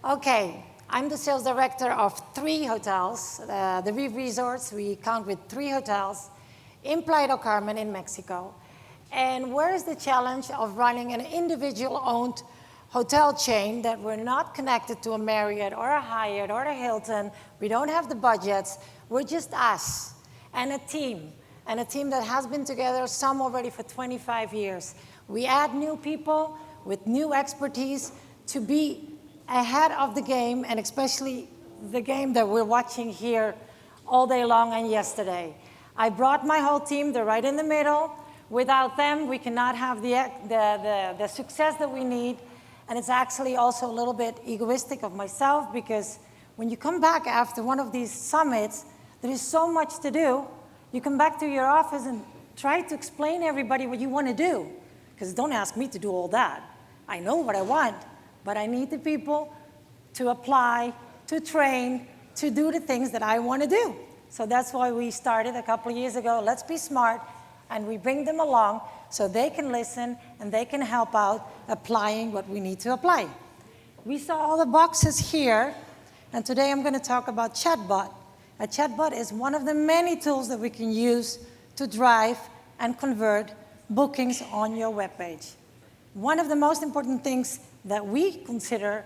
Okay, I'm the sales director of 3 hotels, the Reef Resorts. We count with 3 hotels in Playa del Carmen in Mexico. And where is the challenge of running an individual-owned hotel chain that we're not connected to a Marriott or a Hyatt or a Hilton? We don't have the budgets. We're just us and a team that has been together, some already for 25 years. We add new people with new expertise to be ahead of the game, and especially the game that we're watching here all day long and yesterday. I brought my whole team. They're right in the middle. Without them, we cannot have the success that we need. And it's actually also a little bit egoistic of myself, because when you come back after one of these summits, there is so much to do. You come back to your office and try to explain to everybody what you want to do, because don't ask me to do all that. I know what I want, but I need the people to apply, to train, to do the things that I want to do. So that's why we started a couple of years ago, Let's Be Smart, and we bring them along so they can listen and they can help out applying what we need to apply. We saw all the boxes here, and today I'm going to talk about Chatbot. A chatbot is one of the many tools that we can use to drive and convert bookings on your webpage. One of the most important things that we consider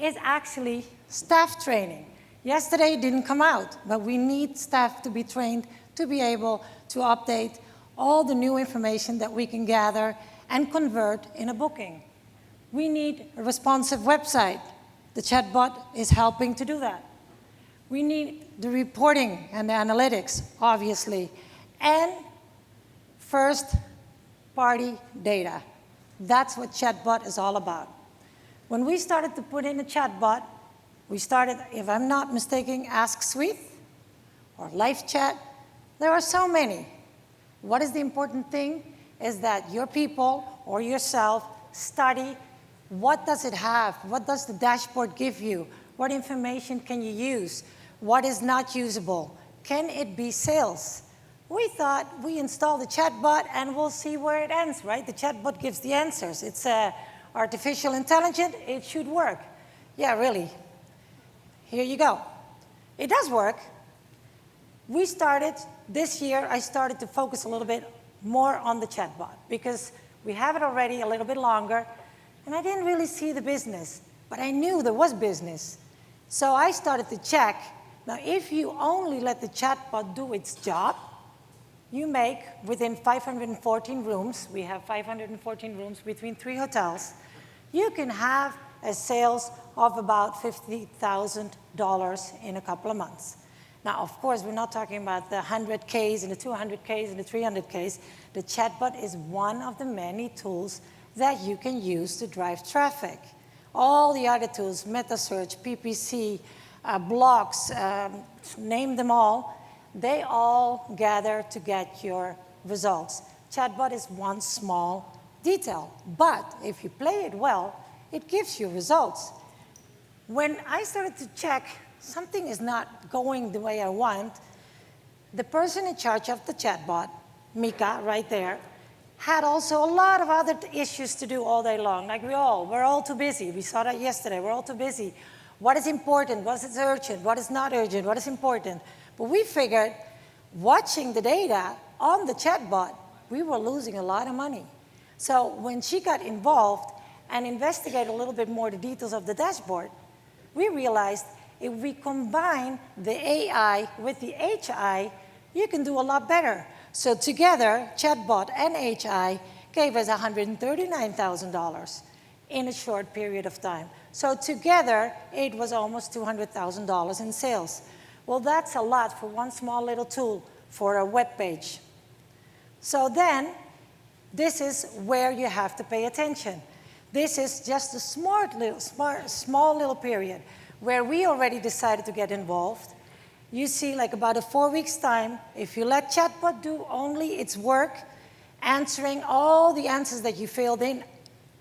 is actually staff training. Yesterday it didn't come out, but we need staff to be trained to be able to update all the new information that we can gather and convert in a booking. We need a responsive website. The chatbot is helping to do that. We need the reporting and the analytics, obviously, and first-party data. That's what Chatbot is all about. When we started to put in a chatbot, we started, if I'm not mistaken, Ask Suite or Live Chat. There are so many. What is the important thing is that your people or yourself study what does it have, what does the dashboard give you, what information can you use, what is not usable, can it be sales? We thought we install the chatbot and we'll see where it ends, right? The chatbot gives the answers. It's artificial intelligence, it should work. Yeah, really. Here you go. It does work. We started, this year, I started to focus a little bit more on the chatbot because we have it already a little bit longer, and I didn't really see the business, but I knew there was business. So I started to check. Now, if you only let the chatbot do its job, you make, within 514 rooms, we have 514 rooms between 3 hotels, you can have a sales of about $50,000 in a couple of months. Now, of course, we're not talking about the 100Ks and the 200Ks and the 300Ks. The chatbot is one of the many tools that you can use to drive traffic. All the other tools, MetaSearch, PPC, blocks, name them all, they all gather to get your results. Chatbot is one small detail, but if you play it well, it gives you results. When I started to check, something is not going the way I want, the person in charge of the chatbot, Mika, right there, had also a lot of other issues to do all day long, like we're all too busy. We saw that yesterday, we're all too busy. What is important, what is urgent, what is not urgent, what is important? But we figured, watching the data on the chatbot, we were losing a lot of money. So when she got involved and investigated a little bit more the details of the dashboard, we realized if we combine the AI with the HI, you can do a lot better. So together, chatbot and HI gave us $139,000 in a short period of time. So together, it was almost $200,000 in sales. Well, that's a lot for one small little tool for a web page. So then, this is where you have to pay attention. This is just a small little period where we already decided to get involved. You see, like about a 4 weeks time, if you let Chatbot do only its work, answering all the answers that you filled in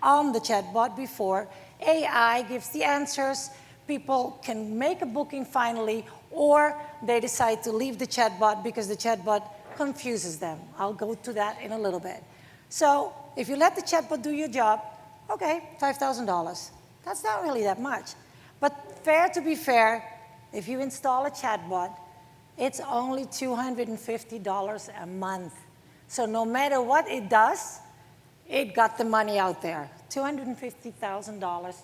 on the Chatbot before, AI gives the answers, people can make a booking finally, or they decide to leave the Chatbot because the Chatbot confuses them. I'll go to that in a little bit. So if you let the Chatbot do your job, okay, $5,000. That's not really that much. But fair to be fair, if you install a chatbot, it's only $250 a month. So no matter what it does, it got the money out there. $250,000,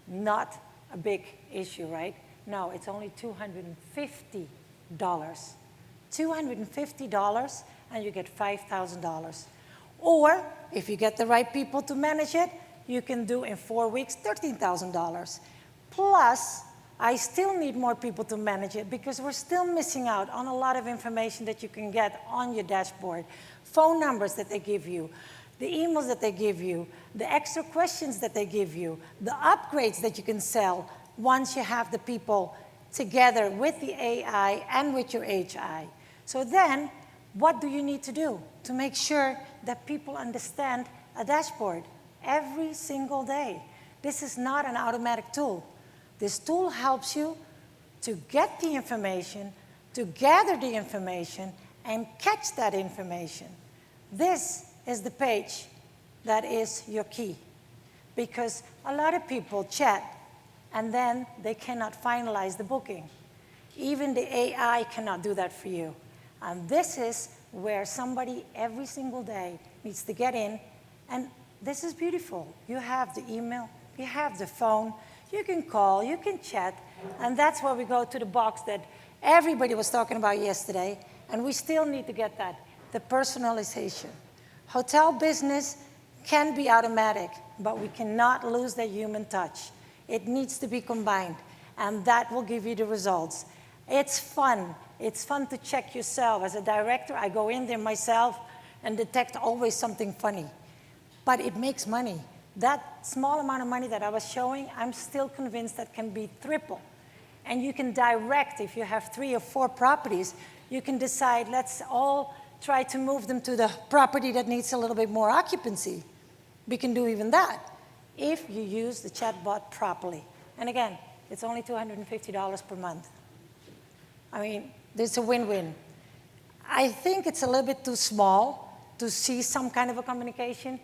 not a big issue, right? No, it's only $250. $250, and you get $5,000. Or, if you get the right people to manage it, you can do in 4 weeks, $13,000. Plus, I still need more people to manage it because we're still missing out on a lot of information that you can get on your dashboard. Phone numbers that they give you, the emails that they give you, the extra questions that they give you, the upgrades that you can sell once you have the people together with the AI and with your HI. So then, what do you need to do to make sure that people understand a dashboard every single day? This is not an automatic tool. This tool helps you to get the information, to gather the information, and catch that information. This is the page that is your key. Because a lot of people chat, and then they cannot finalize the booking. Even the AI cannot do that for you. And this is where somebody every single day needs to get in, and this is beautiful. You have the email, you have the phone, you can call, you can chat, and that's where we go to the box that everybody was talking about yesterday, and we still need to get that, the personalization. Hotel business can be automatic, but we cannot lose the human touch. It needs to be combined, and that will give you the results. It's fun. It's fun to check yourself. As a director, I go in there myself and detect always something funny. But it makes money. That small amount of money that I was showing, I'm still convinced that can be triple. And you can direct, if you have 3 or 4 properties, you can decide, let's all try to move them to the property that needs a little bit more occupancy. We can do even that if you use the chatbot properly. And again, it's only $250 per month. I mean, it's a win-win. I think it's a little bit too small to see some kind of a communication,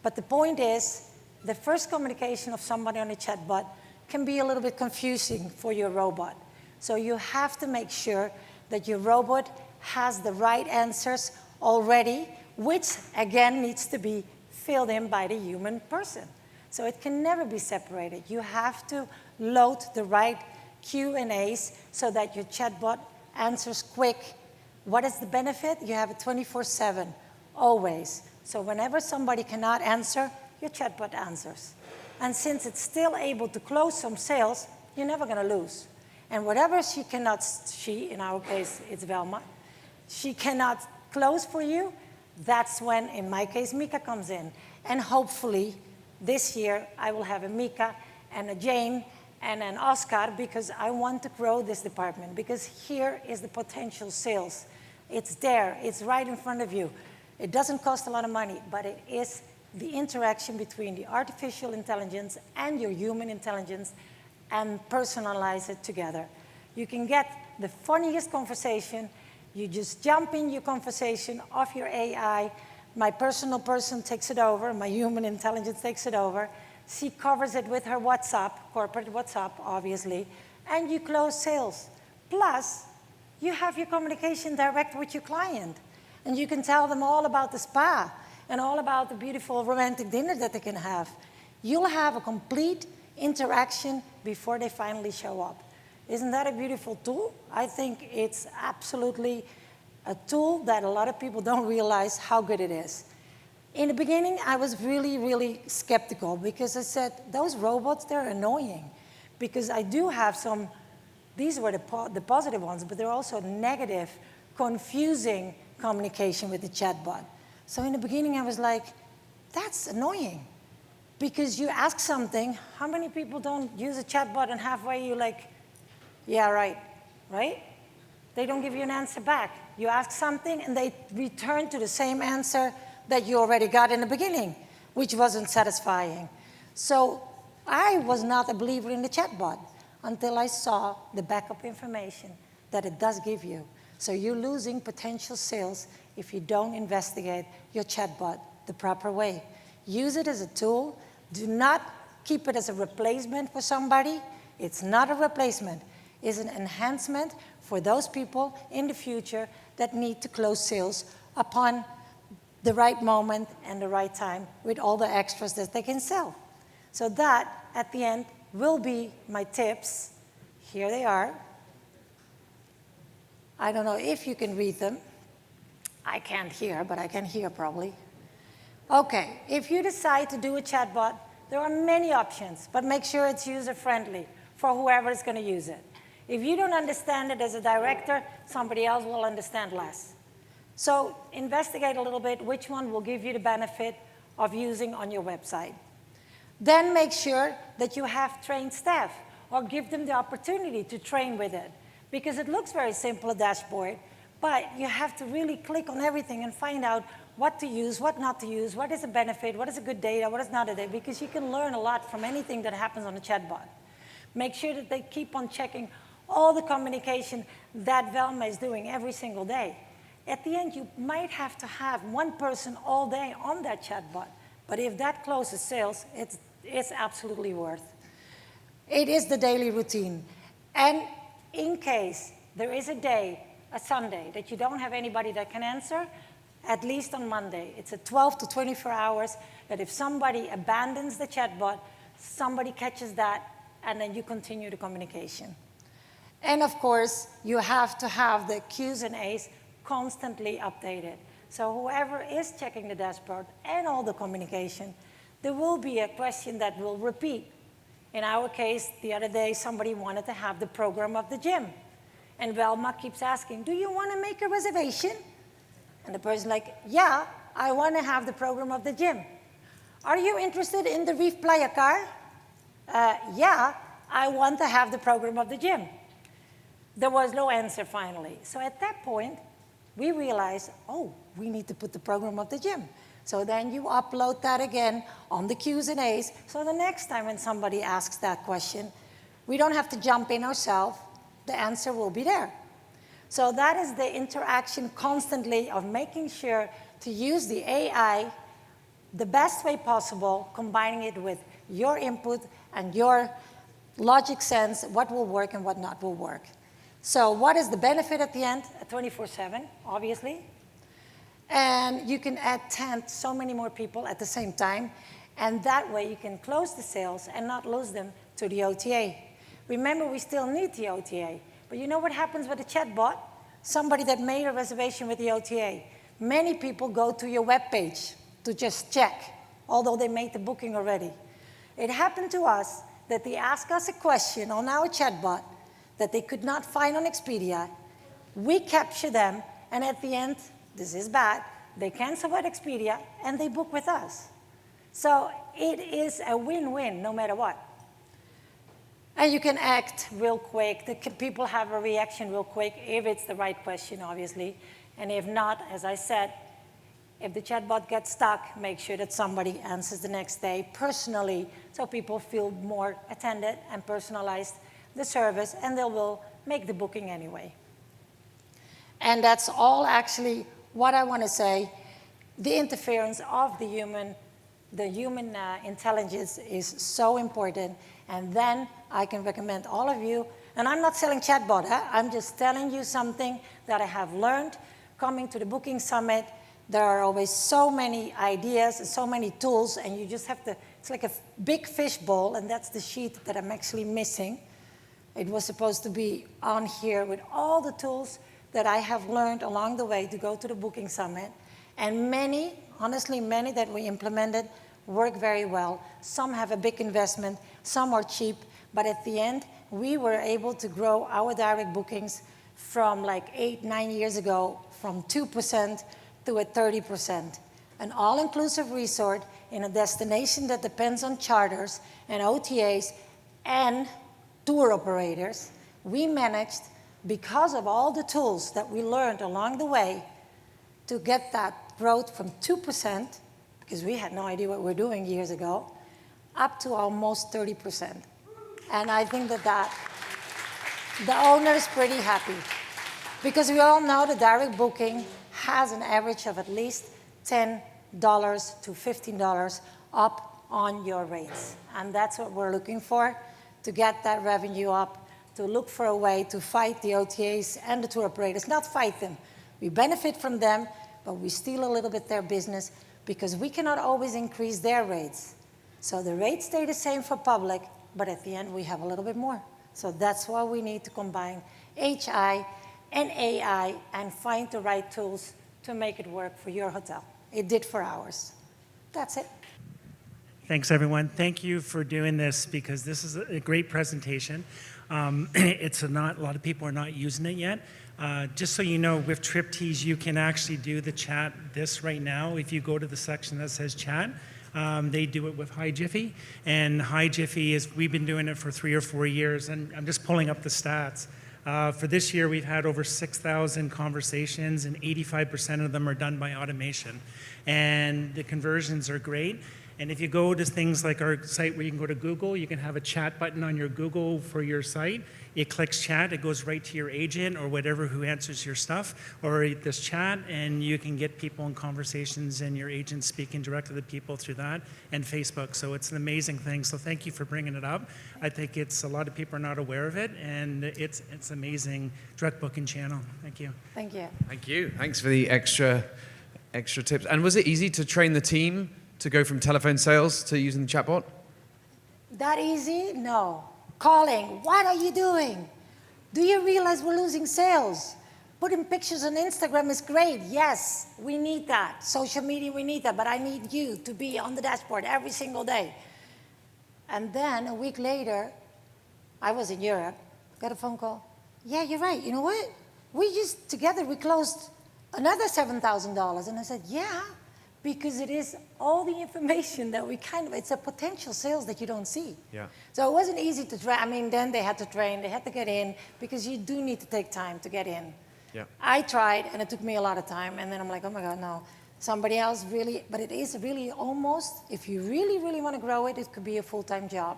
but the point is, the first communication of somebody on a chatbot can be a little bit confusing for your robot. So you have to make sure that your robot has the right answers already, which again needs to be filled in by the human person. So it can never be separated. You have to load the right Q&As so that your chatbot answers quick. What is the benefit? You have it 24/7, always. So whenever somebody cannot answer, your chatbot answers. And since it's still able to close some sales, you're never going to lose. And whatever she cannot, in our case, it's Velma, she cannot close for you, that's when, in my case, Mika comes in. And hopefully, this year, I will have a Mika and a Jane and an Oscar, because I want to grow this department, because here is the potential sales. It's there. It's right in front of you. It doesn't cost a lot of money, but it is the interaction between the artificial intelligence and your human intelligence, and personalize it together. You can get the funniest conversation. You just jump in your conversation off your AI. My personal person takes it over. My human intelligence takes it over. She covers it with her WhatsApp, corporate WhatsApp, obviously, and you close sales. Plus, you have your communication direct with your client, and you can tell them all about the spa and all about the beautiful romantic dinner that they can have. You'll have a complete interaction before they finally show up. Isn't that a beautiful tool? I think it's absolutely a tool that a lot of people don't realize how good it is. In the beginning, I was really, really skeptical, because I said, those robots, they're annoying. Because I do have some, these were the positive ones, but there are also negative, confusing communication with the chatbot. So in the beginning, I was like, that's annoying. Because you ask something, how many people don't use a chatbot and halfway you're like, yeah, right, right? They don't give you an answer back. You ask something and they return to the same answer that you already got in the beginning, which wasn't satisfying. So I was not a believer in the chatbot until I saw the backup information that it does give you. So you're losing potential sales if you don't investigate your chatbot the proper way. Use it as a tool. Do not keep it as a replacement for somebody. It's not a replacement. It's an enhancement for those people in the future that need to close sales upon the right moment and the right time with all the extras that they can sell. So that, at the end, will be my tips. Here they are. I don't know if you can read them. I can't hear, but I can hear probably. Okay, if you decide to do a chatbot, there are many options, but make sure it's user-friendly for whoever is going to use it. If you don't understand it as a director, somebody else will understand less. So investigate a little bit which one will give you the benefit of using on your website. Then make sure that you have trained staff or give them the opportunity to train with it. Because it looks very simple, a dashboard, but you have to really click on everything and find out what to use, what not to use, what is a benefit, what is a good data, what is not a data, because you can learn a lot from anything that happens on a chatbot. Make sure that they keep on checking all the communication that Velma is doing every single day. At the end, you might have to have one person all day on that chatbot, but if that closes sales, it's absolutely worth. It is the daily routine. And in case there is a day, a Sunday, that you don't have anybody that can answer, at least on Monday. It's a 12 to 24 hours that if somebody abandons the chatbot, somebody catches that, and then you continue the communication. And of course, you have to have the Q's and A's constantly updated. So whoever is checking the dashboard and all the communication, there will be a question that will repeat. In our case, the other day, somebody wanted to have the program of the gym. And Velma keeps asking, do you want to make a reservation? And the person's like, yeah, I want to have the program of the gym. Are you interested in the Reef Playa car? Yeah, I want to have the program of the gym. There was no answer finally. So at that point, we realized, oh, we need to put the program of the gym. So then you upload that again on the Q's and A's. So the next time when somebody asks that question, we don't have to jump in ourselves. The answer will be there. So that is the interaction constantly of making sure to use the AI the best way possible, combining it with your input and your logic sense, what will work and what not will work. So what is the benefit at the end? 24/7, obviously. And you can attend so many more people at the same time. And that way you can close the sales and not lose them to the OTA. Remember, we still need the OTA. But you know what happens with a chatbot? Somebody that made a reservation with the OTA. Many people go to your web page to just check, although they made the booking already. It happened to us that they asked us a question on our chatbot that they could not find on Expedia. We capture them, and at the end, this is bad, they cancel at Expedia, and they book with us. So it is a win-win no matter what. And you can act real quick. The people have a reaction real quick if it's the right question, obviously. And if not, as I said, if the chatbot gets stuck, make sure that somebody answers the next day personally so people feel more attended and personalized the service, and they will make the booking anyway. And that's all actually what I want to say. The interference of the human intelligence is so important. And then I can recommend all of you, and I'm not selling chatbot, I'm just telling you something that I have learned coming to the Booking Summit. There are always so many ideas and so many tools, and you just have to, it's like a big fish bowl, and that's the sheet that I'm actually missing. It was supposed to be on here with all the tools that I have learned along the way to go to the Booking Summit. And many, honestly, many that we implemented work very well. Some have a big investment, some are cheap, but at the end, we were able to grow our direct bookings from like 8-9 years ago from 2% to a 30%. An all-inclusive resort in a destination that depends on charters and OTAs and tour operators, we managed, because of all the tools that we learned along the way, to get that growth from 2%, because we had no idea what we were doing years ago, up to almost 30%. And I think that the owner is pretty happy. Because we all know the direct booking has an average of at least $10 to $15 up on your rates. And that's what we're looking for, to get that revenue up, to look for a way to fight the OTAs and the tour operators, not fight them. We benefit from them, but we steal a little bit their business because we cannot always increase their rates. So the rates stay the same for public, but at the end we have a little bit more. So that's why we need to combine HI and AI and find the right tools to make it work for your hotel. It did for ours. That's it. Thanks, everyone. Thank you for doing this because this is a great presentation. A lot of people are not using it yet. Just so you know, with TripTease, you can actually do the chat right now. If you go to the section that says chat, they do it with HiGiffy. And HiGiffy we've been doing it for 3 or 4 years, and I'm just pulling up the stats. For this year, we've had over 6,000 conversations, and 85% of them are done by automation. And the conversions are great. And if you go to things like our site where you can go to Google, you can have a chat button on your Google for your site. It clicks chat, it goes right to your agent or whatever who answers your stuff, or this chat, and you can get people in conversations and your agent speaking directly to people through that, and Facebook. So it's an amazing thing. So thank you for bringing it up. I think a lot of people are not aware of it, and it's amazing direct booking channel. Thank you. Thank you. Thank you. Thanks for the extra tips. And was it easy to train the team to go from telephone sales to using the chatbot? That easy? No. Calling, what are you doing? Do you realize we're losing sales? Putting pictures on Instagram is great. Yes, we need that. Social media, we need that. But I need you to be on the dashboard every single day. And then a week later, I was in Europe, got a phone call. Yeah, you're right. You know what? Together, we closed another $7,000. And I said, yeah. Because it is all the information that it's a potential sales that you don't see. Yeah. So it wasn't easy to train. I mean, then they had to train, they had to get in, because you do need to take time to get in. Yeah. I tried, and it took me a lot of time, and then I'm like, oh my God, no. Somebody else really, but it is really almost, if you really, really want to grow it, it could be a full-time job.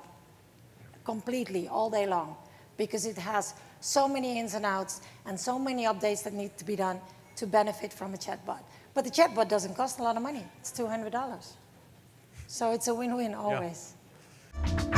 Completely, all day long. Because it has so many ins and outs, and so many updates that need to be done to benefit from a chatbot. But the chatbot doesn't cost a lot of money. It's $200. So it's a win-win always. Yeah.